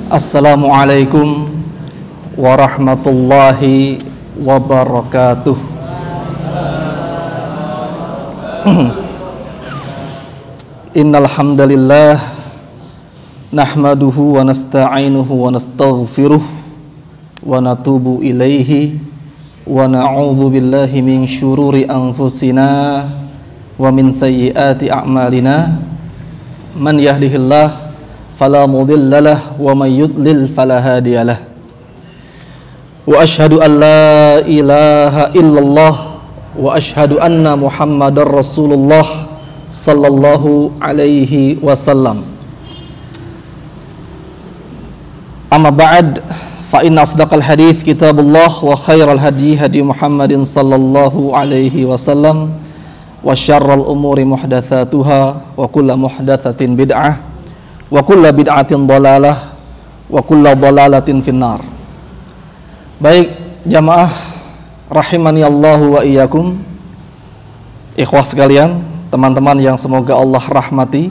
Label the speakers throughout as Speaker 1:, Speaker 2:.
Speaker 1: Assalamualaikum warahmatullahi wabarakatuh. Innal hamdalillah nahmaduhu wa nasta'inuhu wa nastaghfiruh wa natubu ilaihi wa na'udzu billahi min syururi anfusina wa min sayyiati a'malina. Man yahdihillah fala mudhillalah wa man yudlil fala hadiyalah. Wa asyhadu an la ilaha illallah wa asyhadu anna Muhammadar Rasulullah sallallahu alaihi wasallam. Amma ba'd, fa inna asdaqal hadits kitabullah wa khairal hadi hadi Muhammadin sallallahu alaihi wasallam wa syarral umuri muhdatsatuha wa kullu muhdatsatin bid'ah wa kullu bid'atin dhalalah wa kullu dhalalatin finnar. Baik jamaah rahimani Allahu wa iyyakum, ikhwah sekalian, teman-teman yang semoga Allah rahmati.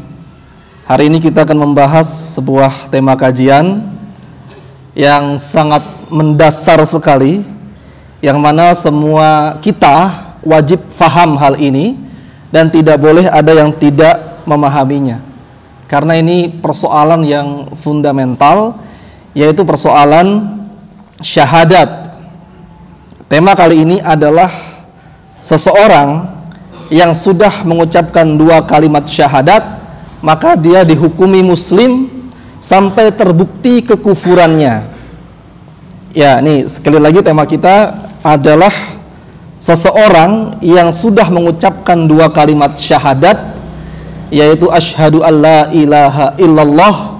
Speaker 1: Hari ini kita akan membahas sebuah tema kajian yang sangat mendasar sekali, yang mana semua kita wajib faham hal ini dan tidak boleh ada yang tidak memahaminya. Karena ini persoalan yang fundamental, yaitu persoalan syahadat. Tema kali ini adalah seseorang yang sudah mengucapkan 2 kalimat syahadat, maka dia dihukumi muslim sampai terbukti kekufurannya. Ya, ini sekali lagi tema kita adalah seseorang yang sudah mengucapkan 2 kalimat syahadat, yaitu asyhadu an la ilaha illallah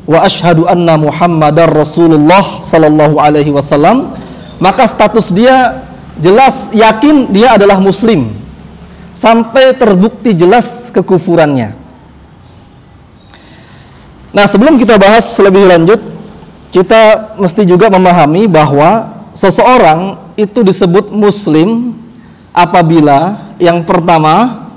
Speaker 1: wa asyhadu anna Muhammadar Rasulullah sallallahu alaihi wasallam, maka status dia jelas yakin dia adalah muslim sampai terbukti jelas kekufurannya. Nah, sebelum kita bahas lebih lanjut, kita mesti juga memahami bahwa seseorang itu disebut muslim apabila yang pertama,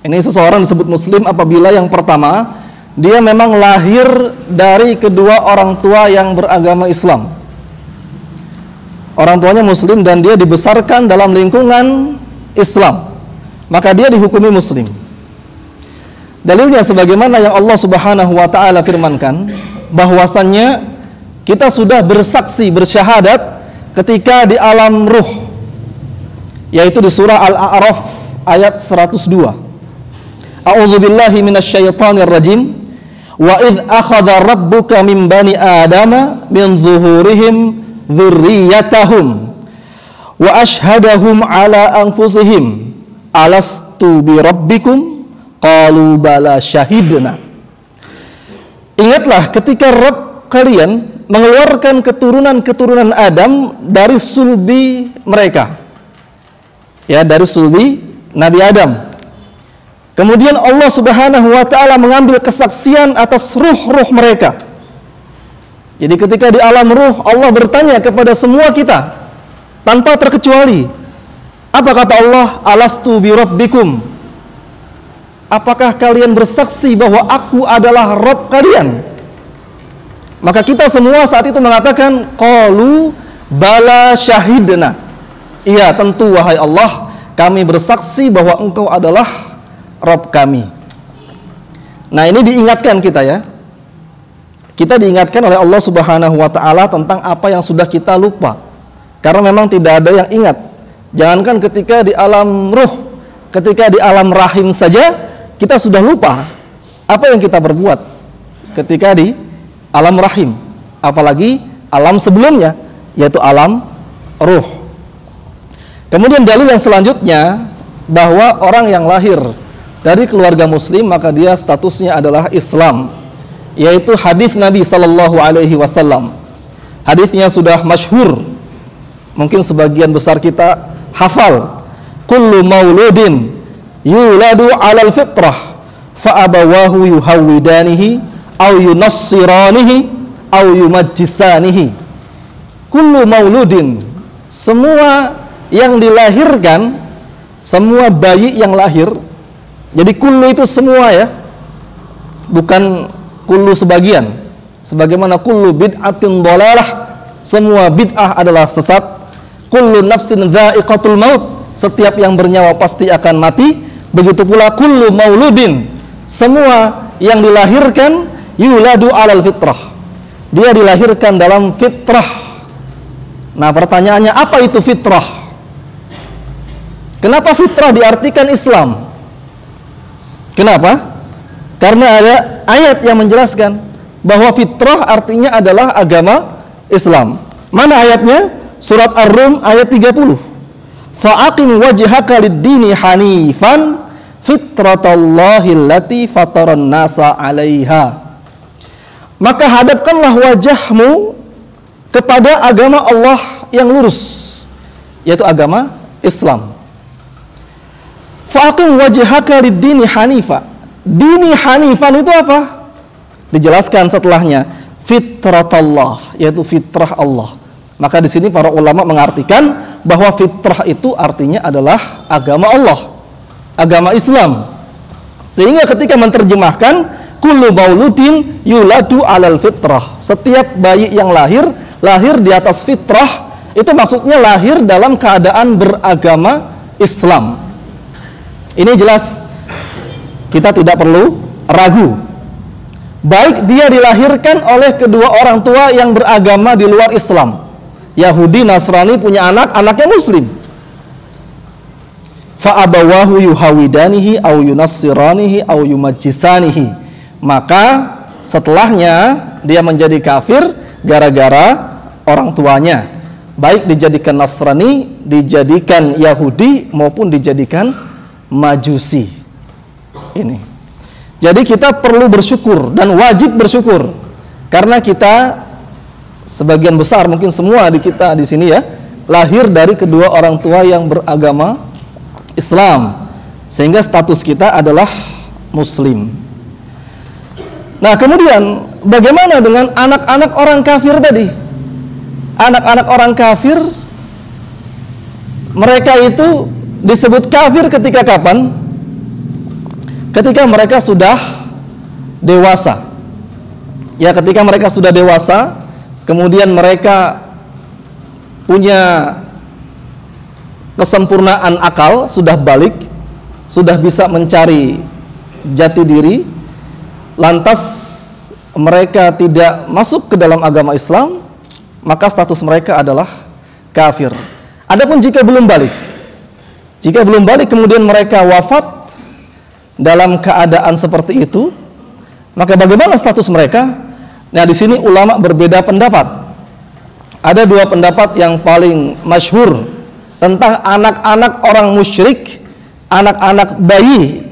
Speaker 1: ini seseorang disebut muslim apabila yang pertama, dia memang lahir dari kedua orang tua yang beragama Islam. Orang tuanya muslim dan dia dibesarkan dalam lingkungan Islam, maka dia dihukumi muslim. Dalilnya sebagaimana yang Allah Subhanahu wa taala firmankan, bahwasannya kita sudah bersaksi, bersyahadat ketika di alam ruh, yaitu di surah Al-A'raf ayat 102. A'udzubillahi minasyaitonir rajim. Wa idz akhadha rabbuka min bani adama min zuhurihim dzurriyyatahum wa ashhadahum ala anfusihim alastu bi rabbikum qalu bala syahidna. Ingatlah ketika Rabb kalian mengeluarkan keturunan-keturunan Adam dari sulbi mereka, ya, dari sulbi Nabi Adam. Kemudian Allah Subhanahu wa taala mengambil kesaksian atas ruh-ruh mereka. Jadi ketika di alam ruh, Allah bertanya kepada semua kita tanpa terkecuali. Apa kata Allah? Alastu bi rabbikum. Apakah kalian bersaksi bahwa aku adalah Rabb kalian? Maka kita semua saat itu mengatakan qalu bala syahidna. Iya, tentu wahai Allah, kami bersaksi bahwa engkau adalah Rabb kami. Nah, ini diingatkan kita, ya. Kita diingatkan oleh Allah Subhanahu wa taala tentang apa yang sudah kita lupa. Karena memang tidak ada yang ingat. Jangankan ketika di alam ruh, ketika di alam rahim saja kita sudah lupa apa yang kita berbuat ketika di alam rahim, apalagi alam sebelumnya, yaitu alam ruh. Kemudian dalil yang selanjutnya, bahwa orang yang lahir dari keluarga muslim maka dia statusnya adalah Islam, yaitu hadis Nabi sallallahu alaihi wasallam. Hadisnya sudah masyhur, mungkin sebagian besar kita hafal. Kullu mauludin yuladu 'alal fitrah fa abawahu yuhawwidanihi aw yunassiranihi aw yumajjisanihi. Kullu mauludin, semua yang dilahirkan, semua bayi yang lahir. Jadi kullu itu semua, ya, bukan kullu sebagian. Sebagaimana kullu bid'atin dhalalah, semua bid'ah adalah sesat. Kullu nafsin dha'iqatul maut, setiap yang bernyawa pasti akan mati. Begitu pula kullu mauludin, semua yang dilahirkan yuladu alal fitrah, dia dilahirkan dalam fitrah. Nah, pertanyaannya, apa itu fitrah? Kenapa fitrah diartikan Islam? Kenapa? Karena ada ayat yang menjelaskan bahwa fitrah artinya adalah agama Islam. Mana ayatnya? Surat Ar-Rum ayat 30. Fa'aqim wajhaka lid-dini hanifan fitratallahi allati fataran nasa 'alaiha. Maka hadapkanlah wajahmu kepada agama Allah yang lurus, yaitu agama Islam. Fa'aqim wajhaka lid-dini hanifa. Dini hanifan itu apa? Dijelaskan setelahnya, fitratallah, yaitu fitrah Allah. Maka di sini para ulama mengartikan bahwa fitrah itu artinya adalah agama Allah, agama Islam. Sehingga ketika menerjemahkan kullu mauludin yuladu alal fitrah, setiap bayi yang lahir di atas fitrah, itu maksudnya lahir dalam keadaan beragama Islam. Ini jelas, kita tidak perlu ragu. Baik dia dilahirkan oleh kedua orang tua yang beragama di luar Islam, Yahudi, Nasrani, punya anak, anaknya Muslim, fa'abawahu yuhawidanihi au yunassiranihi au yumajjisanihi, maka setelahnya dia menjadi kafir gara-gara orang tuanya, baik dijadikan Nasrani, dijadikan Yahudi, maupun dijadikan Majusi. Ini. Jadi kita perlu bersyukur dan wajib bersyukur, karena kita sebagian besar, mungkin semua di kita di sini ya, lahir dari kedua orang tua yang beragama Islam, sehingga status kita adalah Muslim. Nah, kemudian bagaimana dengan anak-anak orang kafir tadi? Anak-anak orang kafir, mereka itu disebut kafir ketika kapan? Ketika mereka sudah dewasa. Ya, ketika mereka sudah dewasa, kemudian mereka punya kesempurnaan akal, sudah balik, sudah bisa mencari jati diri, lantas mereka tidak masuk ke dalam agama Islam, maka status mereka adalah kafir. Adapun jika belum balik kemudian mereka wafat dalam keadaan seperti itu, maka bagaimana status mereka? Nah, di sini ulama berbeda pendapat. Ada dua pendapat yang paling masyhur tentang anak-anak orang musyrik, anak-anak bayi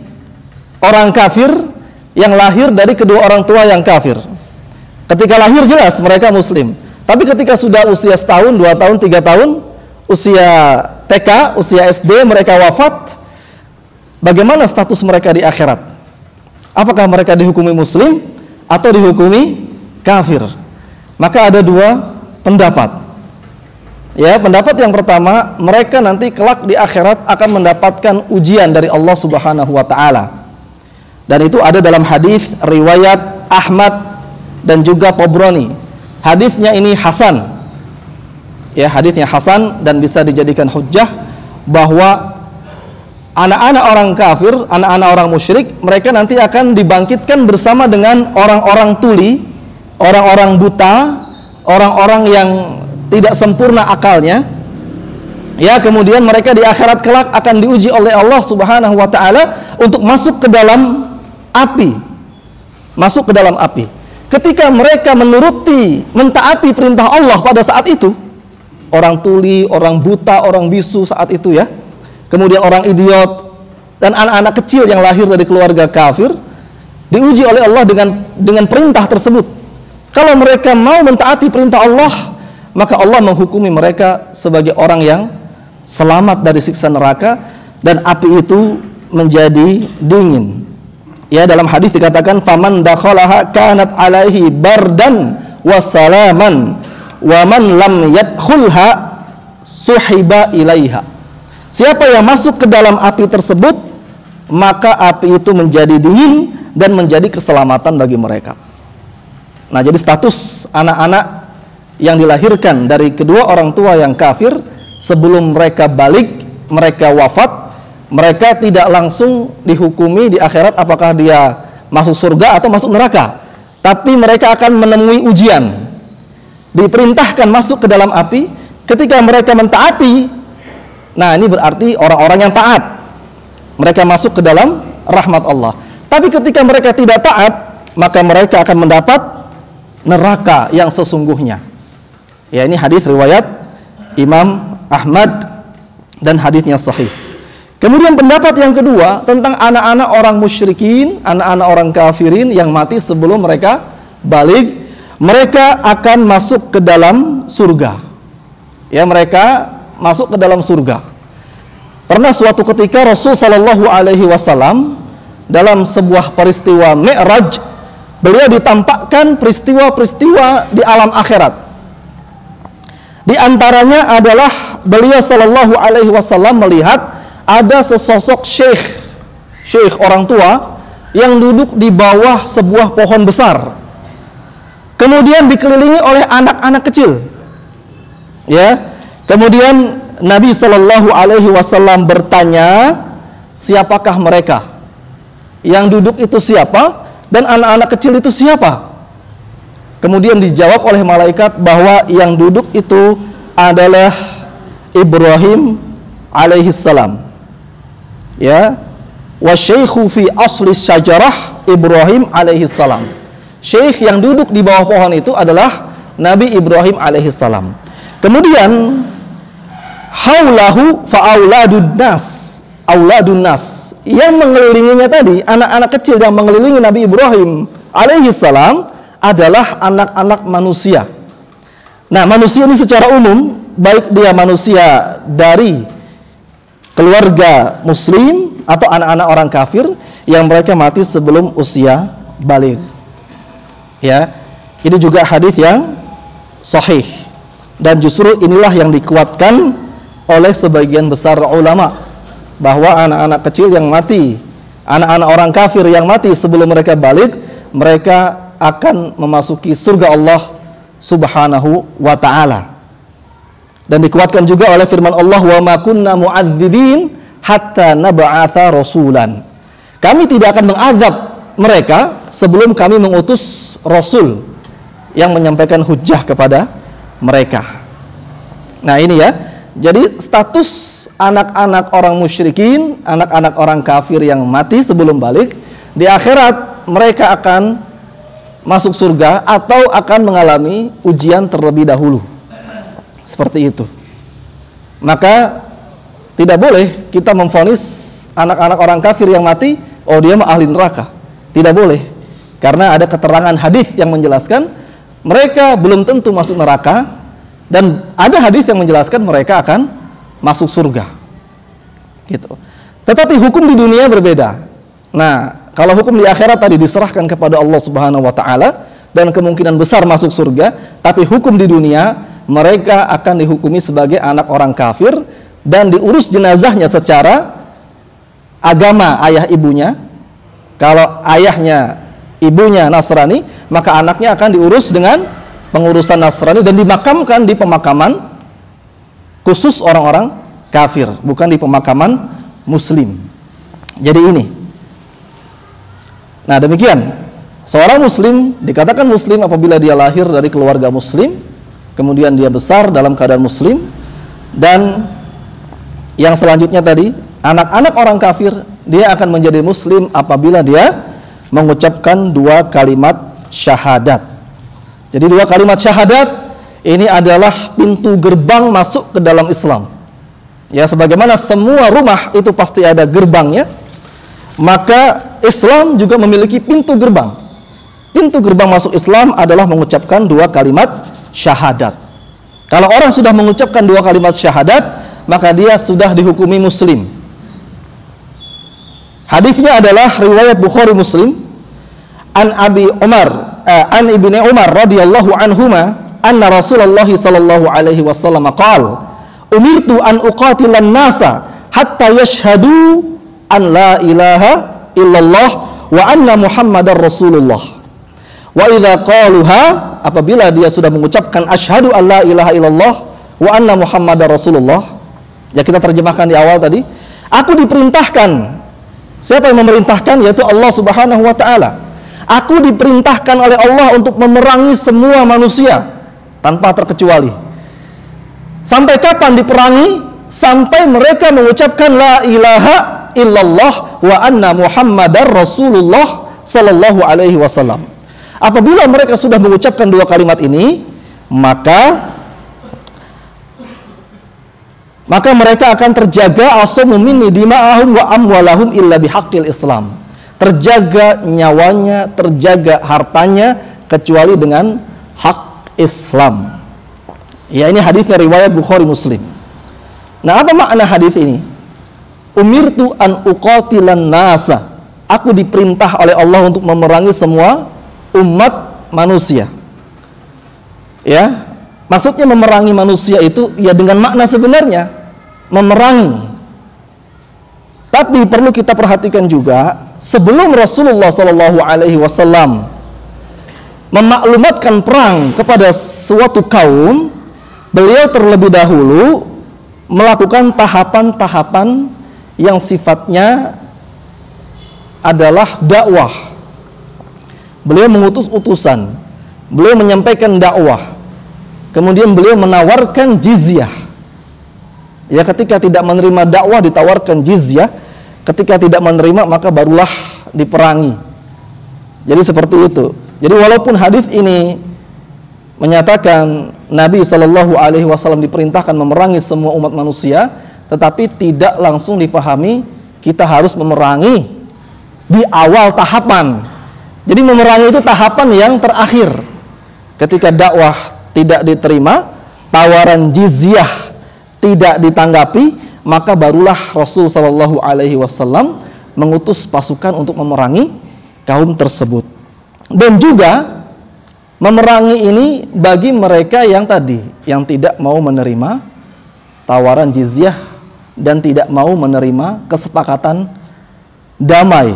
Speaker 1: orang kafir yang lahir dari kedua orang tua yang kafir. Ketika lahir jelas mereka Muslim, tapi ketika sudah usia setahun, 2 tahun, 3 tahun, usia TK, usia SD, mereka wafat. Bagaimana status mereka di akhirat? Apakah mereka dihukumi Muslim atau dihukumi kafir? Maka ada dua pendapat. Ya, pendapat yang pertama, mereka nanti kelak di akhirat akan mendapatkan ujian dari Allah Subhanahu wa taala. Dan itu ada dalam hadis riwayat Ahmad dan juga Tabrani. Hadisnya ini hasan. Ya, hadisnya hasan dan bisa dijadikan hujjah bahwa anak-anak orang kafir, anak-anak orang musyrik, mereka nanti akan dibangkitkan bersama dengan orang-orang tuli, orang-orang buta, orang-orang yang tidak sempurna akalnya. Ya, kemudian mereka di akhirat kelak akan diuji oleh Allah Subhanahu wa taala untuk masuk ke dalam api. Masuk ke dalam api. Ketika mereka mentaati perintah Allah pada saat itu, orang tuli, orang buta, orang bisu saat itu ya, kemudian orang idiot dan anak-anak kecil yang lahir dari keluarga kafir diuji oleh Allah dengan perintah tersebut. Kalau mereka mau mentaati perintah Allah, maka Allah menghukumi mereka sebagai orang yang selamat dari siksa neraka dan api itu menjadi dingin. Ya, dalam hadis dikatakan faman dakhalaha kanat alaihi bardan wa salaman wa man lam yadkhulha suhiba ilaiha. Siapa yang masuk ke dalam api tersebut, maka api itu menjadi dingin dan menjadi keselamatan bagi mereka. Nah, jadi status anak-anak yang dilahirkan dari kedua orang tua yang kafir sebelum mereka balik, mereka wafat, mereka tidak langsung dihukumi di akhirat apakah dia masuk surga atau masuk neraka. Tapi mereka akan menemui ujian. Diperintahkan masuk ke dalam api. Ketika mereka mentaati, nah ini berarti orang-orang yang taat. Mereka masuk ke dalam rahmat Allah. Tapi ketika mereka tidak taat, maka mereka akan mendapat neraka yang sesungguhnya. Ya, ini hadis riwayat Imam Ahmad dan hadisnya sahih. Kemudian pendapat yang kedua tentang anak-anak orang musyrikin, anak-anak orang kafirin yang mati sebelum mereka balik, mereka akan masuk ke dalam surga. Ya, mereka masuk ke dalam surga. Pernah suatu ketika Rasul Shallallahu Alaihi Wasallam dalam sebuah peristiwa Mi'raj, beliau ditampakkan peristiwa-peristiwa di alam akhirat. Di antaranya adalah beliau Shallallahu Alaihi Wasallam melihat ada sesosok syekh orang tua yang duduk di bawah sebuah pohon besar. Kemudian dikelilingi oleh anak-anak kecil. Ya, kemudian Nabi Shallallahu Alaihi Wasallam bertanya, siapakah mereka? Yang duduk itu siapa? Dan anak-anak kecil itu siapa? Kemudian dijawab oleh malaikat bahwa yang duduk itu adalah Ibrahim alaihissalam. Ya, wa syaikhu fi asli syajarah Ibrahim alaihissalam. Syekh yang duduk di bawah pohon itu adalah Nabi Ibrahim alaihissalam. Kemudian haulahu fa auladun nas, yang mengelilinginya tadi, anak-anak kecil yang mengelilingi Nabi Ibrahim alaihissalam adalah anak-anak manusia. Nah, manusia ini secara umum, baik dia manusia dari keluarga muslim atau anak-anak orang kafir yang mereka mati sebelum usia baligh. Ya, ini juga hadis yang sahih dan justru inilah yang dikuatkan oleh sebagian besar ulama bahwa anak-anak kecil yang mati, anak-anak orang kafir yang mati sebelum mereka baligh, mereka akan memasuki surga Allah Subhanahu wa ta'ala. Dan dikuatkan juga oleh firman Allah, wa ma kunna mu'adzibin hatta nab'atha rasulan. Kami tidak akan mengazab mereka sebelum kami mengutus rasul yang menyampaikan hujjah kepada mereka. Nah, ini ya. Jadi status anak-anak orang musyrikin, anak-anak orang kafir yang mati sebelum balik, di akhirat mereka akan masuk surga atau akan mengalami ujian terlebih dahulu. Seperti itu. Maka tidak boleh kita memvonis anak-anak orang kafir yang mati, oh dia mah ahli neraka. Tidak boleh. Karena ada keterangan hadis yang menjelaskan mereka belum tentu masuk neraka, dan ada hadis yang menjelaskan mereka akan masuk surga. Gitu. Tetapi hukum di dunia berbeda. Nah, kalau hukum di akhirat tadi diserahkan kepada Allah Subhanahu wa taala dan kemungkinan besar masuk surga, tapi hukum di dunia mereka akan dihukumi sebagai anak orang kafir dan diurus jenazahnya secara agama ayah ibunya. Kalau ayahnya ibunya Nasrani, maka anaknya akan diurus dengan pengurusan Nasrani dan dimakamkan di pemakaman khusus orang-orang kafir, bukan di pemakaman muslim. Jadi ini. Nah, demikian. Seorang muslim dikatakan muslim apabila dia lahir dari keluarga muslim, kemudian dia besar dalam keadaan muslim, dan yang selanjutnya tadi, anak-anak orang kafir, dia akan menjadi muslim apabila dia mengucapkan dua kalimat syahadat. Jadi dua kalimat syahadat ini adalah pintu gerbang masuk ke dalam Islam. Ya, sebagaimana semua rumah itu pasti ada gerbangnya, maka Islam juga memiliki pintu gerbang. Pintu gerbang masuk Islam adalah mengucapkan dua kalimat syahadat. Kalau orang sudah mengucapkan dua kalimat syahadat, maka dia sudah dihukumi muslim. Hadisnya adalah riwayat Bukhari Muslim. An Ibni Umar radhiyallahu anhuma anna Rasulullah sallallahu alaihi wasallam qala umirtu an uqatilan nasa hatta yashhadu an la ilaha illallah wa anna Muhammadar Rasulullah Wa idza qaluha, apabila dia sudah mengucapkan asyhadu alla ilaha illallah wa anna muhammadar rasulullah. Ya, kita terjemahkan di awal tadi. Aku diperintahkan. Siapa yang memerintahkan? Yaitu Allah Subhanahu wa taala. Aku diperintahkan oleh Allah untuk memerangi semua manusia tanpa terkecuali. Sampai kapan diperangi? Sampai mereka mengucapkan la ilaha illallah wa anna muhammadar rasulullah sallallahu alaihi wasallam. Apabila mereka sudah mengucapkan dua kalimat ini, maka mereka akan terjaga asamu minni dima'ahum wa amwalahum illa bihaqqil Islam. Terjaga nyawanya, terjaga hartanya kecuali dengan hak Islam. Ya, ini hadisnya riwayat Bukhari Muslim. Nah, apa makna hadis ini? Umirtu an uqatilan nasa. Aku diperintah oleh Allah untuk memerangi semua umat manusia. Ya, maksudnya memerangi manusia itu ya dengan makna sebenarnya memerangi. Tapi perlu kita perhatikan juga, sebelum Rasulullah Shallallahu Alaihi Wasallam memaklumatkan perang kepada suatu kaum, beliau terlebih dahulu melakukan tahapan-tahapan yang sifatnya adalah dakwah. Beliau mengutus utusan, beliau menyampaikan dakwah, kemudian beliau menawarkan jizyah. Ya, ketika tidak menerima dakwah ditawarkan jizyah, ketika tidak menerima maka barulah diperangi. Jadi seperti itu. Jadi walaupun hadis ini menyatakan Nabi Shallallahu Alaihi Wasallam diperintahkan memerangi semua umat manusia, tetapi tidak langsung dipahami kita harus memerangi di awal tahapan. Jadi memerangi itu tahapan yang terakhir. Ketika dakwah tidak diterima, tawaran jizyah tidak ditanggapi, maka barulah Rasul Shallallahu Alaihi Wasallam mengutus pasukan untuk memerangi kaum tersebut. Dan juga memerangi ini bagi mereka yang tadi, yang tidak mau menerima tawaran jizyah dan tidak mau menerima kesepakatan damai.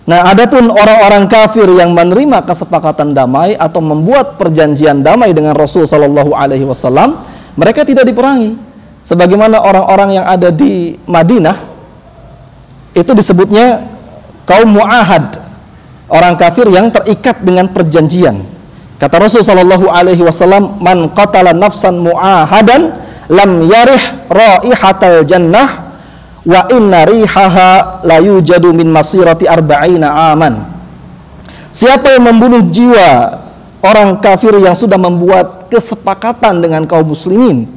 Speaker 1: Nah, adapun orang-orang kafir yang menerima kesepakatan damai atau membuat perjanjian damai dengan Rasul Shallallahu Alaihi Wasallam, mereka tidak diperangi. Sebagaimana orang-orang yang ada di Madinah, itu disebutnya kaum mu'ahad, orang kafir yang terikat dengan perjanjian. Kata Rasul Shallallahu Alaihi Wasallam, man qatala nafsan mu'ahadan lam yarih raihatal jannah wa inna rihaha la yujadu min masirati arba'ina aman. Siapa yang membunuh jiwa orang kafir yang sudah membuat kesepakatan dengan kaum muslimin,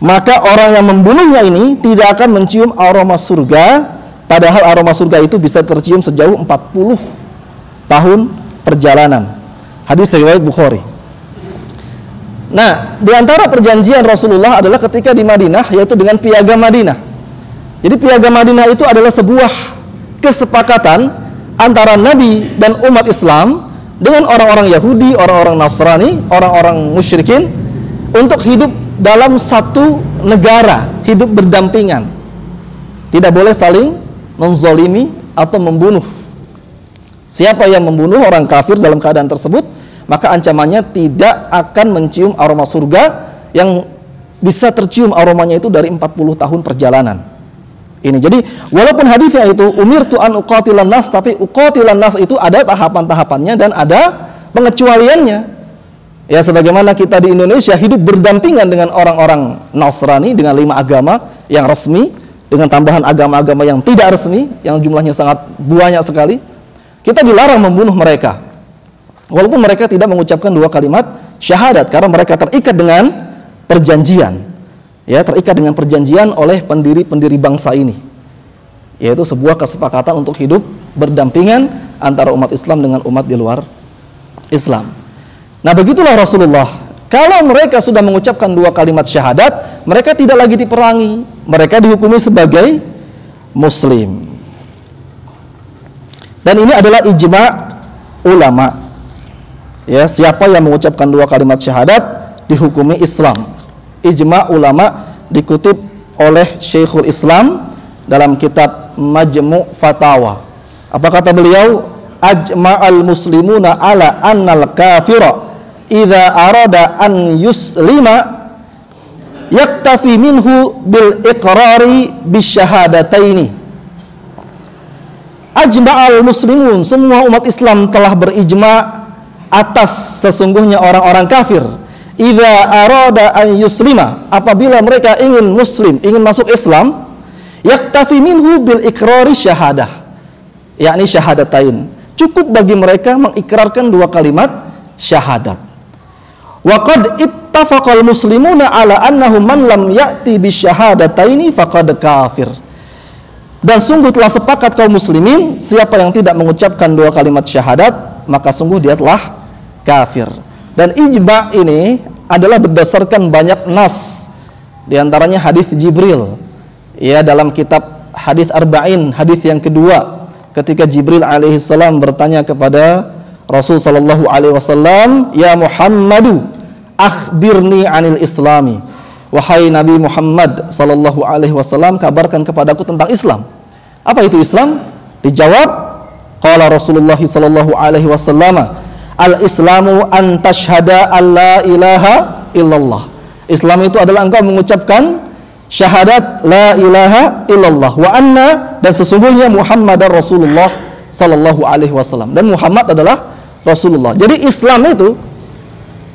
Speaker 1: maka orang yang membunuhnya ini tidak akan mencium aroma surga, padahal aroma surga itu bisa tercium sejauh 40 tahun perjalanan. Hadis riwayat Bukhari. Nah, di antara perjanjian Rasulullah adalah ketika di Madinah, yaitu dengan piagam Madinah. Jadi piagam Madinah itu adalah sebuah kesepakatan antara Nabi dan umat Islam dengan orang-orang Yahudi, orang-orang Nasrani, orang-orang musyrikin untuk hidup dalam satu negara, hidup berdampingan. Tidak boleh saling menzalimi atau membunuh. Siapa yang membunuh orang kafir dalam keadaan tersebut, maka ancamannya tidak akan mencium aroma surga yang bisa tercium aromanya itu dari 40 tahun perjalanan. Ini jadi walaupun hadisnya itu umirtu an uqatilan nas, tapi uqatilan nas itu ada tahapan-tahapannya dan ada pengecualiannya. Ya, sebagaimana kita di Indonesia hidup berdampingan dengan orang-orang Nasrani dengan 5 agama yang resmi, dengan tambahan agama-agama yang tidak resmi yang jumlahnya sangat banyak sekali. Kita dilarang membunuh mereka. Walaupun mereka tidak mengucapkan 2 kalimat syahadat, karena mereka terikat dengan perjanjian. Ya, terikat dengan perjanjian oleh pendiri-pendiri bangsa ini, yaitu sebuah kesepakatan untuk hidup berdampingan antara umat Islam dengan umat di luar Islam. Nah, begitulah Rasulullah. Kalau mereka sudah mengucapkan 2 kalimat syahadat, mereka tidak lagi diperangi, mereka dihukumi sebagai muslim. Dan ini adalah ijma' ulama. Ya, siapa yang mengucapkan 2 kalimat syahadat dihukumi Islam. Ijma' ulama dikutip oleh Syekhul Islam dalam kitab Majmu' Fatawa. Apa kata beliau? ajma'al muslimuna ala annal kafira idza arada an yuslima yaktafi minhu bil iqrari bisyahadataini. Ajma'al muslimun, semua umat Islam telah berijma atas sesungguhnya orang-orang kafir idza arada an yuslima, apabila mereka ingin muslim, ingin masuk Islam, yaktafi minhu bil iqrari syahadah, yakni syahadatain. Cukup bagi mereka mengikrarkan dua kalimat syahadat. Wa qad ittafaqal muslimuna ala annahu man lam ya'ti bisyahadataini faqad kafir. Dan sungguh telah sepakat kaum muslimin, siapa yang tidak mengucapkan dua kalimat syahadat, maka sungguh dia telah kafir. Dan ijma ini adalah berdasarkan banyak nas, di antaranya hadis Jibril. Ya, dalam kitab hadis Arba'in, hadis yang kedua, ketika Jibril alaihissalam bertanya kepada Rasul sallallahu alaihi wasallam, "Ya Muhammadu, akhbirni 'anil Islami." Wahai Nabi Muhammad sallallahu alaihi wasallam, kabarkan kepadaku tentang Islam. Apa itu Islam? Dijawab, qala Rasulullah sallallahu alaihi wasallam, "Al-Islamu an tashhada alla ilaha illallah." Islam itu adalah engkau mengucapkan syahadat la ilaha illallah wa anna, dan sesungguhnya Muhammadar Rasulullah sallallahu alaihi wasallam, dan Muhammad adalah Rasulullah. Jadi Islam itu,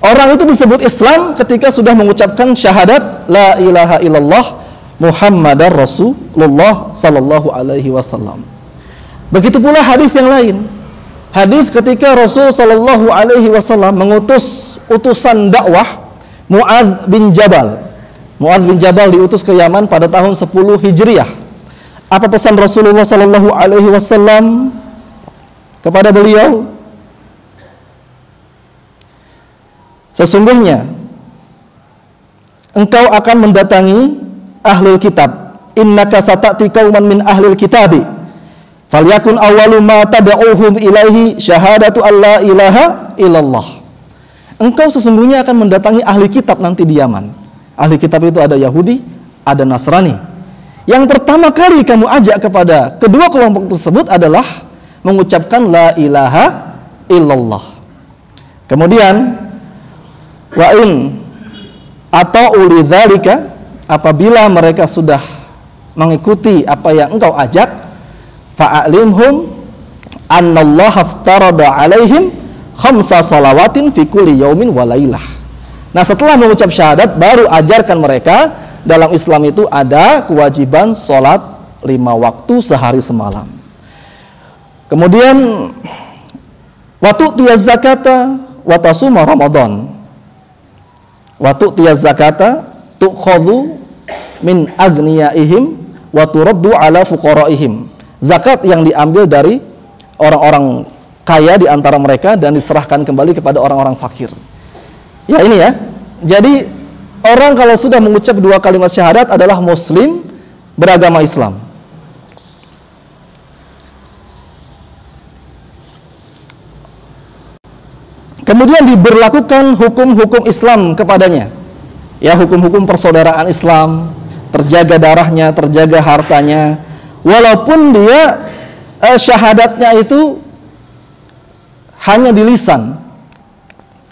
Speaker 1: orang itu disebut Islam ketika sudah mengucapkan syahadat la ilaha illallah Muhammadar Rasulullah sallallahu alaihi wasallam. Begitu pula hadis yang lain. Hadis ketika Rasul sallallahu alaihi wasallam mengutus utusan dakwah Mu'adz bin Jabal. Mu'adz bin Jabal diutus ke Yaman pada tahun 10 Hijriah. Apa pesan Rasulullah sallallahu alaihi wasallam kepada beliau? Sesungguhnya engkau akan mendatangi ahlul kitab. Innaka sata'ti qauman min ahlil kitabi. Falyakun awwalu ma tad'uuhum ilaihi syahadatu alla ilaha illallah. Engkau sesungguhnya akan mendatangi ahli kitab nanti di Yaman. Ahli kitab itu ada Yahudi, ada Nasrani. Yang pertama kali kamu ajak kepada kedua kelompok tersebut adalah mengucapkan la ilaha illallah. Kemudian wa in atau ulidzalika, apabila mereka sudah mengikuti apa yang engkau ajak, fa'alimhum annallaha aftarada alaihim khamsa salawatin fi kulli yaumin wa lailah. Nah, setelah mengucap syahadat, baru ajarkan mereka dalam Islam itu ada kewajiban sholat 5 waktu sehari semalam. Kemudian waktu tiyaz zakata wa tasuma Ramadan. Waktu tiyaz zakata tu'khadhu min agniyaihim wa turaddu ala fuqaraihim. Zakat yang diambil dari orang-orang kaya di antara mereka dan diserahkan kembali kepada orang-orang fakir. Ya, ini ya. Jadi orang kalau sudah mengucap dua kalimat syahadat adalah muslim beragama Islam. Kemudian diberlakukan hukum-hukum Islam kepadanya. Ya, hukum-hukum persaudaraan Islam, terjaga darahnya, terjaga hartanya, walaupun dia syahadatnya itu hanya di lisan.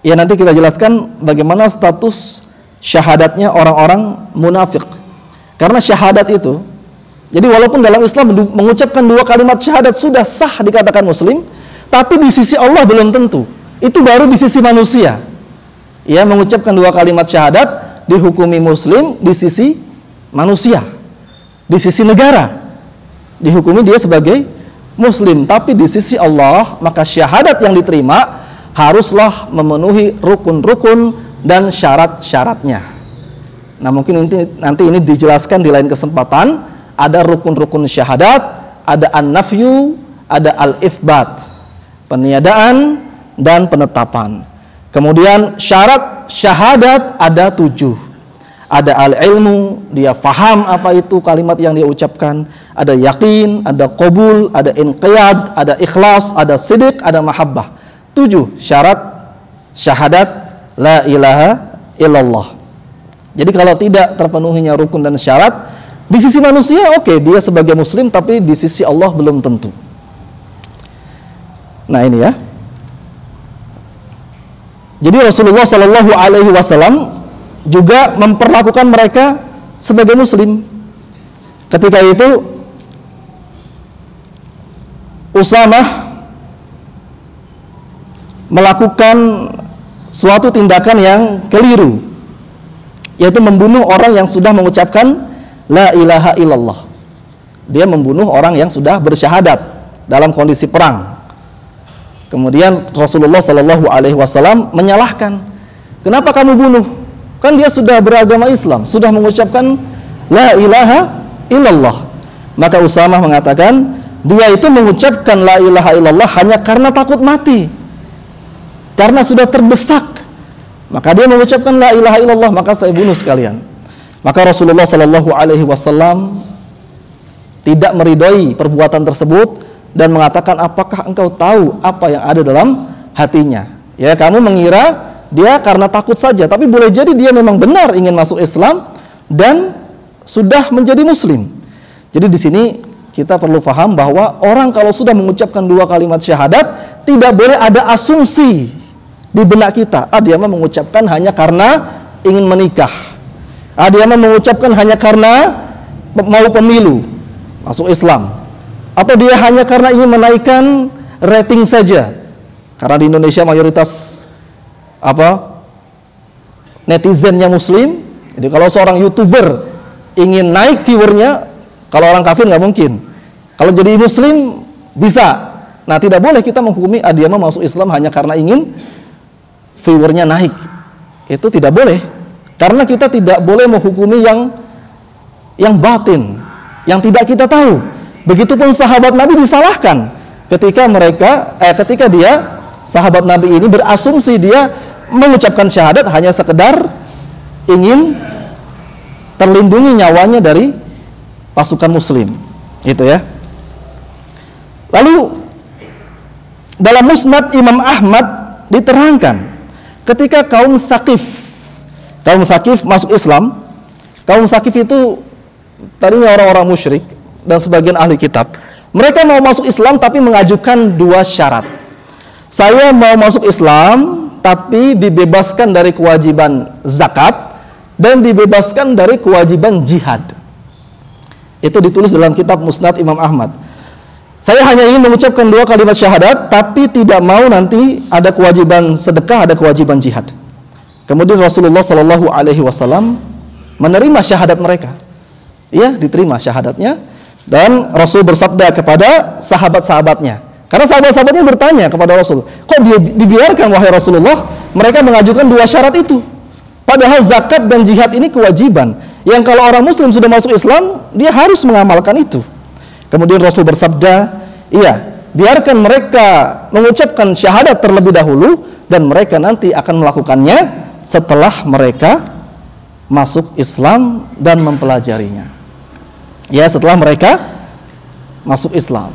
Speaker 1: Ya, nanti kita jelaskan bagaimana status syahadatnya orang-orang munafik. Karena syahadat itu, jadi walaupun dalam Islam mengucapkan dua kalimat syahadat sudah sah dikatakan muslim, tapi di sisi Allah belum tentu. Itu baru di sisi manusia. Ya, mengucapkan dua kalimat syahadat dihukumi muslim di sisi manusia. Di sisi negara dihukumi dia sebagai muslim, tapi di sisi Allah maka syahadat yang diterima haruslah memenuhi rukun-rukun dan syarat-syaratnya. Nah, mungkin nanti ini dijelaskan di lain kesempatan. Ada rukun-rukun syahadat, ada an-nafyu, ada al-itsbat, peniadaan dan penetapan. Kemudian syarat syahadat ada 7. Ada al-ilmu, dia faham apa itu kalimat yang dia ucapkan. Ada yakin, ada qabul, ada inqiyad, ada ikhlas, ada sidq, ada mahabbah. 7 syarat syahadat la ilaha illallah. Jadi kalau tidak terpenuhinya rukun dan syarat, di sisi manusia oke, dia sebagai muslim, tapi di sisi Allah belum tentu. Nah ini ya. Jadi Rasulullah Shallallahu Alaihi Wasallam juga memperlakukan mereka sebagai muslim. Ketika itu Usamah melakukan suatu tindakan yang keliru, yaitu membunuh orang yang sudah mengucapkan la ilaha illallah. Dia membunuh orang yang sudah bersyahadat dalam kondisi perang. Kemudian Rasulullah Shallallahu Alaihi Wasallam menyalahkan, kenapa kamu bunuh? Kan dia sudah beragama Islam, sudah mengucapkan la ilaha illallah. Maka Usamah mengatakan, dia itu mengucapkan la ilaha illallah hanya karena takut mati, karena sudah terdesak, maka dia mengucapkan la ilaha illallah, maka saya bunuh sekalian. Maka Rasulullah Shallallahu Alaihi Wasallam tidak meridhoi perbuatan tersebut dan mengatakan, apakah engkau tahu apa yang ada dalam hatinya? Ya, kamu mengira dia karena takut saja, tapi boleh jadi dia memang benar ingin masuk Islam dan sudah menjadi muslim. Jadi di sini kita perlu paham bahwa orang kalau sudah mengucapkan 2 kalimat syahadat, tidak boleh ada asumsi di benak kita, dia mah mengucapkan hanya karena ingin menikah, dia mah mengucapkan hanya karena mau pemilu masuk Islam, atau dia hanya karena ingin menaikkan rating saja. Karena di Indonesia mayoritas netizennya muslim, jadi kalau seorang YouTuber ingin naik viewernya, kalau orang kafir nggak mungkin. Kalau jadi muslim bisa. Nah, tidak boleh kita menghukumi dia mah masuk Islam hanya karena ingin viewernya naik. Itu tidak boleh. Karena kita tidak boleh menghukumi yang batin, yang tidak kita tahu. Begitupun sahabat Nabi disalahkan ketika dia sahabat Nabi ini berasumsi dia mengucapkan syahadat hanya sekedar ingin terlindungi nyawanya dari pasukan muslim. Itu ya. Lalu dalam Musnad Imam Ahmad diterangkan ketika kaum Tsaqif masuk Islam. Kaum Tsaqif itu tadinya orang-orang musyrik dan sebagian ahli kitab. Mereka mau masuk Islam tapi mengajukan 2 syarat. Saya mau masuk Islam tapi dibebaskan dari kewajiban zakat dan dibebaskan dari kewajiban jihad. Itu ditulis dalam kitab Musnad Imam Ahmad. Saya hanya ingin mengucapkan 2 kalimat syahadat, tapi tidak mau nanti ada kewajiban sedekah, ada kewajiban jihad. Kemudian Rasulullah Shallallahu Alaihi Wasallam menerima syahadat mereka. Iya, diterima syahadatnya, dan Rasul bersabda kepada sahabat-sahabatnya. Karena sahabat-sahabatnya bertanya kepada Rasul, kok dibiarkan wahai Rasulullah mereka mengajukan 2 syarat itu? Padahal zakat dan jihad ini kewajiban yang kalau orang muslim sudah masuk Islam, dia harus mengamalkan itu. Kemudian Rasul bersabda, iya, biarkan mereka mengucapkan syahadat terlebih dahulu dan mereka nanti akan melakukannya setelah mereka masuk Islam dan mempelajarinya. Ya, setelah mereka masuk Islam.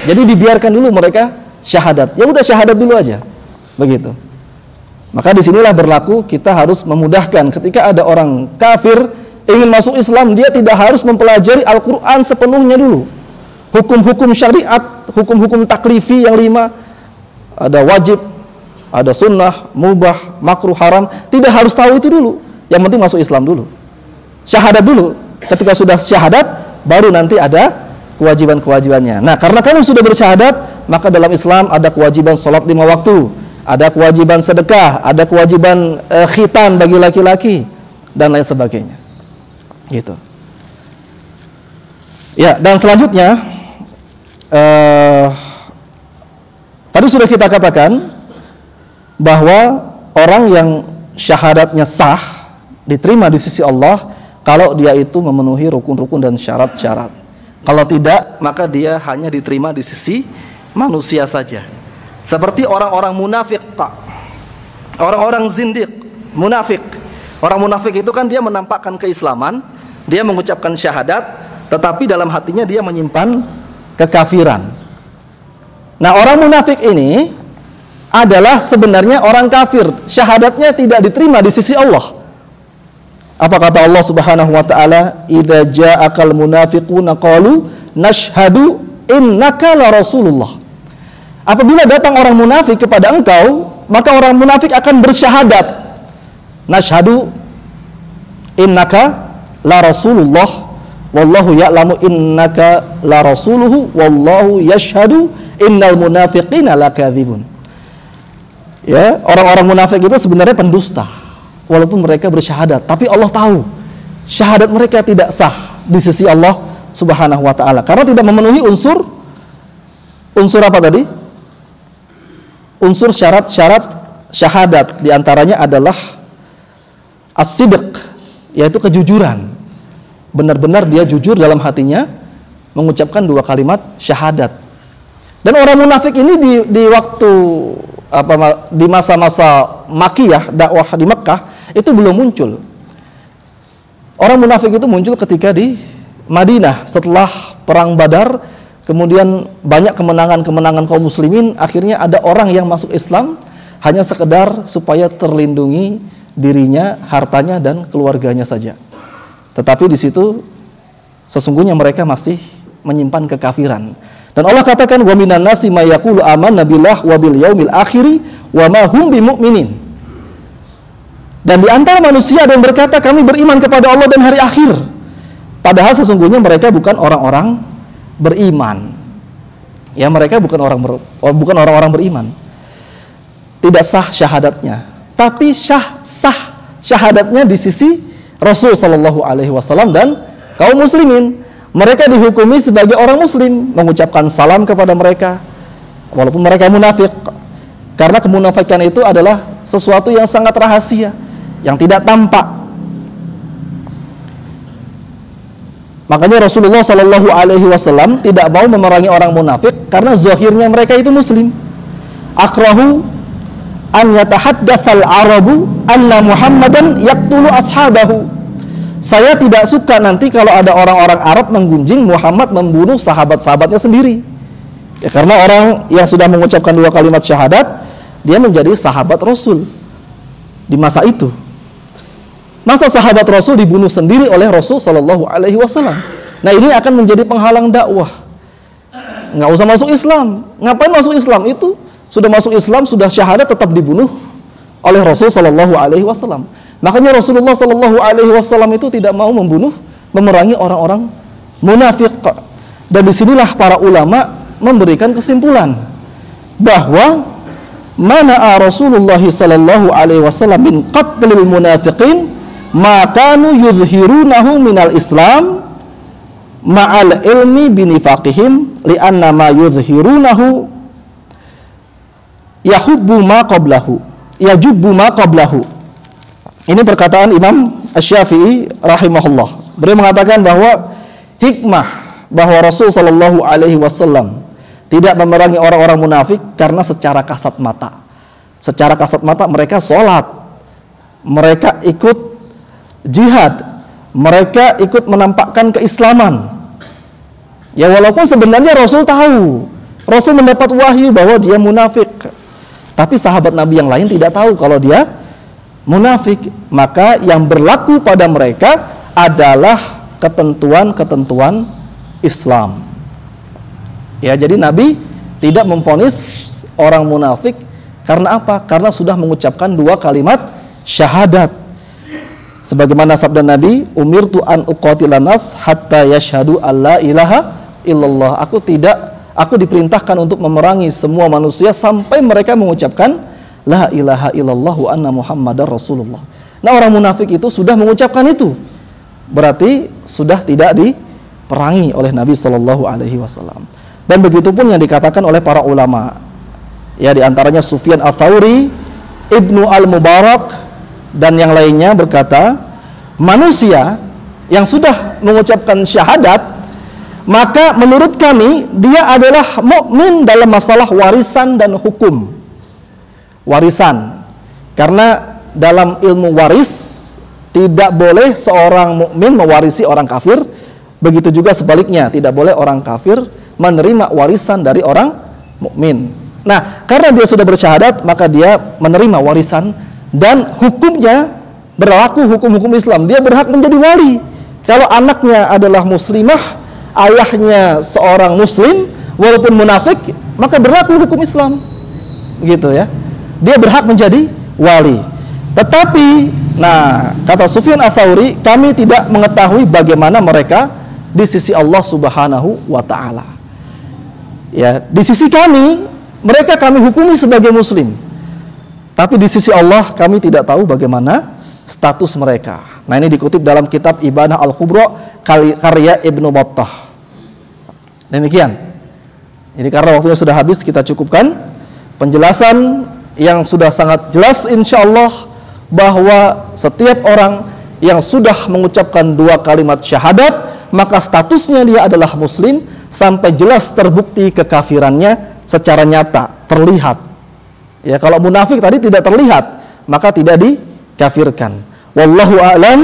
Speaker 1: Jadi dibiarkan dulu mereka syahadat. Ya udah syahadat dulu aja. Begitu. Maka disinilah berlaku kita harus memudahkan ketika ada orang kafir ingin masuk Islam, dia tidak harus mempelajari Al-Quran sepenuhnya dulu. Hukum-hukum syariat, hukum-hukum taklifi yang 5, ada wajib, ada sunnah, mubah, makruh, haram, tidak harus tahu itu dulu. Yang penting masuk Islam dulu. Syahadat dulu. Ketika sudah syahadat, baru nanti ada kewajiban-kewajibannya. Nah, karena kamu sudah bersyahadat, maka dalam Islam ada kewajiban sholat 5 waktu, ada kewajiban sedekah, ada kewajiban khitan bagi laki-laki, dan lain sebagainya. Gitu. Ya, dan selanjutnya tadi sudah kita katakan bahwa orang yang syahadatnya sah diterima di sisi Allah kalau dia itu memenuhi rukun-rukun dan syarat-syarat. Kalau tidak, maka dia hanya diterima di sisi manusia saja. Seperti orang-orang munafik, Pak. Orang-orang zindiq, munafik. Orang munafik itu kan dia menampakkan keislaman, dia mengucapkan syahadat, tetapi dalam hatinya dia menyimpan kekafiran. Nah, orang munafik ini adalah sebenarnya orang kafir. Syahadatnya tidak diterima di sisi Allah. Apa kata Allah Subhanahu wa taala? "Idza ja'akal munafiquna qalu nashhadu innaka la rasulullah." apabila datang orang munafik kepada engkau, maka orang munafik akan bersyahadat, nashhadu innaka la rasulullah wallahu ya'lamu innaka la rasuluhu wallahu yashhadu innal munafiqina lakadzibun. Ya, orang-orang munafik itu sebenarnya pendusta walaupun mereka bersyahadat, tapi Allah tahu syahadat mereka tidak sah di sisi Allah Subhanahu wa taala karena tidak memenuhi unsur apa tadi? Unsur syarat-syarat syahadat, diantaranya adalah as-sidq, yaitu kejujuran. Benar-benar dia jujur dalam hatinya mengucapkan 2 kalimat syahadat. Dan orang munafik ini di waktu di masa-masa Makkiyah, dakwah di Mekkah itu belum muncul. Orang munafik itu muncul ketika di Madinah setelah perang Badar, kemudian banyak kemenangan-kemenangan kaum muslimin, akhirnya ada orang yang masuk Islam hanya sekedar supaya terlindungi dirinya, hartanya dan keluarganya saja. Tetapi di situ sesungguhnya mereka masih menyimpan kekafiran. Dan Allah katakan wa minan nasi may yaqulu amanna billah wa bil yaumil akhir wa ma hum bimumin. Dan di antara manusia ada yang berkata kami beriman kepada Allah dan hari akhir. Padahal sesungguhnya mereka bukan orang-orang beriman. Ya, mereka bukan orang-orang beriman. Tidak sah syahadatnya. Tapi sah syahadatnya di sisi Rasul sallallahu alaihi wasallam dan kaum muslimin. Mereka dihukumi sebagai orang muslim, mengucapkan salam kepada mereka walaupun mereka munafik. Karena kemunafikan itu adalah sesuatu yang sangat rahasia, yang tidak tampak. Makanya Rasulullah Shallallahu Alaihi Wasallam tidak mau memerangi orang munafik karena zahirnya mereka itu muslim. Akrahu an yatahaddatsal Arabu anna Muhammadan yaqtulu ashabahu. Saya tidak suka nanti kalau ada orang-orang Arab menggunjing Muhammad membunuh sahabat-sahabatnya sendiri. Ya, karena orang yang sudah mengucapkan 2 kalimat syahadat, dia menjadi sahabat Rasul di masa itu. Masa sahabat Rasul dibunuh sendiri oleh Rasul Shallallahu Alaihi Wasallam. Nah, ini akan menjadi penghalang dakwah. Nggak usah masuk Islam. Ngapain masuk Islam? Itu sudah masuk Islam, sudah syahadat tetap dibunuh oleh Rasul Shallallahu Alaihi Wasallam. Makanya Rasulullah Shallallahu Alaihi Wasallam itu tidak mau memerangi orang-orang munafik. Dan disinilah para ulama memberikan kesimpulan bahwa mana Rasulullah Shallallahu Alaihi Wasallam min qatlil munafiqin ma kanu yuzhirunahu minal Islam ma'al ilmi binifaqihim li'anna ma yuzhirunahu yahubbu ma qablahu yajubbu ma qablahu. Ini perkataan Imam Asy-Syafi'i rahimahullah. Beliau mengatakan bahwa hikmah bahwa Rasul sallallahu alaihi wasallam tidak memerangi orang-orang munafik karena secara kasat mata. Secara kasat mata mereka sholat, mereka ikut jihad, mereka ikut menampakkan keislaman. Ya, walaupun sebenarnya Rasul tahu, Rasul mendapat wahyu bahwa dia munafik, tapi sahabat Nabi yang lain tidak tahu kalau dia munafik. Maka yang berlaku pada mereka adalah ketentuan-ketentuan Islam. Ya, jadi Nabi tidak memvonis orang munafik karena apa? Karena sudah mengucapkan 2 kalimat syahadat. Sebagaimana sabda Nabi, umirtu an uqatilan nas hatta yashhadu alla ilaha illallah. Aku diperintahkan untuk memerangi semua manusia sampai mereka mengucapkan la ilaha illallah wa anna muhammadar rasulullah. Nah, orang munafik itu sudah mengucapkan itu, berarti sudah tidak diperangi oleh Nabi Shallallahu Alaihi Wasallam. Dan begitu pun yang dikatakan oleh para ulama, ya, diantaranya Sufyan Ats-Tsauri, Ibnu Al-Mubarak dan yang lainnya berkata, manusia yang sudah mengucapkan syahadat, maka menurut kami dia adalah mukmin dalam masalah warisan dan hukum. Warisan, karena dalam ilmu waris tidak boleh seorang mukmin mewarisi orang kafir, begitu juga sebaliknya, tidak boleh orang kafir menerima warisan dari orang mukmin. Nah, karena dia sudah bersyahadat, maka dia menerima warisan dan hukumnya berlaku hukum-hukum Islam. Dia berhak menjadi wali. Kalau anaknya adalah muslimah, ayahnya seorang muslim, walaupun munafik, maka berlaku hukum Islam. Gitu ya. Dia berhak menjadi wali. Tetapi, nah, kata Sufyan Ats-Tsauri, kami tidak mengetahui bagaimana mereka di sisi Allah Subhanahu wa taala. Ya, di sisi kami, mereka kami hukumi sebagai muslim. Tapi di sisi Allah kami tidak tahu bagaimana status mereka. Nah, ini dikutip dalam kitab Ibanah Al-Kubra karya Ibnu Battah. Demikian. Jadi karena waktunya sudah habis, kita cukupkan penjelasan yang sudah sangat jelas insyaallah bahwa setiap orang yang sudah mengucapkan 2 kalimat syahadat, maka statusnya dia adalah muslim sampai jelas terbukti kekafirannya secara nyata, terlihat. Ya, kalau munafik tadi tidak terlihat, maka tidak dikafirkan. Wallahu a'lam.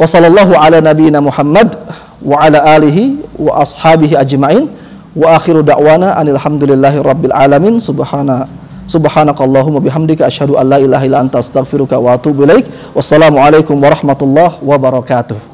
Speaker 1: Wa sallallahu ala nabiyyina Muhammad wa ala alihi wa ashabihi ajma'in. Wa akhiru da'wana alhamdulillahi rabbil alamin. Subhanakallahumma bihamdika asyhadu an la ilaha illa anta astaghfiruka wa atubu ilaik. Wassalamualaikum warahmatullahi wabarakatuh.